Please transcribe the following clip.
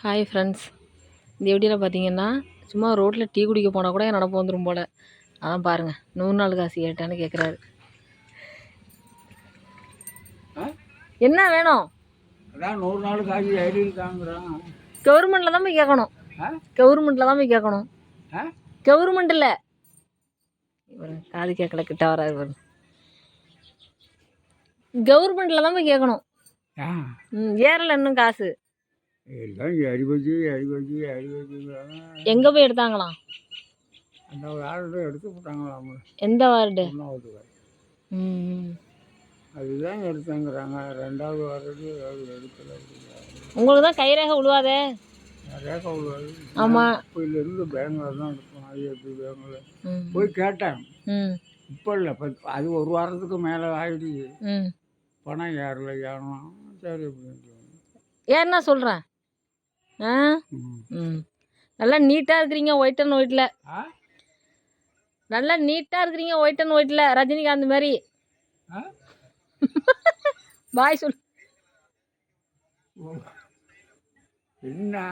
Hi friends, இந்த வீடியோவில் பார்த்தீங்கன்னா சும்மா ரோட்டில் டீ குடிக்க போனால் கூட என் நடப்பு வந்துடும் போல். அதான் பாருங்கள், 100 நாள் காசு கேட்டான்னு கேட்குறாரு. என்ன வேணும்? அதான் 100 நாள் காசு எழுதிருக்காங்கிறான். கவர்மெண்ட்டில் தான் போய் கேட்கணும். கவர்மெண்ட்டில் தான் போய் கேட்கணும். கவர்மெண்ட்டில் காது கேட்கல, கிட்ட வராது பாருங்க. கவர்மெண்ட்டில் தான் போய் கேட்கணும். ஏறல இன்னும் காசு. எல்லாம் அடிபச்சு எங்கே போய் எடுத்தாங்களாம்? அந்த வார்டு எடுத்து போட்டாங்களாம். எந்த வார்டு? 1வது வார்டு. அதுதான் எடுத்தாங்கிறாங்க. 2வது வார்டு எடுக்கல. உங்களுக்கு தான் கைரேகை விழுவாதே. ரேகை விழுவாது. ஆமாம், இப்போலேருந்து பேங்கில் தான் எடுப்போம். ஐஎஃப்பி பேங்கில் போய் கேட்டேன். இப்போ இல்லை, அது ஒரு வாரத்துக்கு மேலே ஆகிடுச்சு. பணம் ஏறல. ஏறணும். சரி அப்படின்ட்டு ஏன்னா சொல்கிறேன். நல்லா நீட்டாக இருக்கிறீங்க ஒயிட் அண்ட் ஒயிட்டில். நல்லா நீட்டாக இருக்கிறீங்க ஒயிட் அண்ட் ஒயிட்டில், ரஜினிகாந்த் மாதிரி. பாய் சொல். என்ன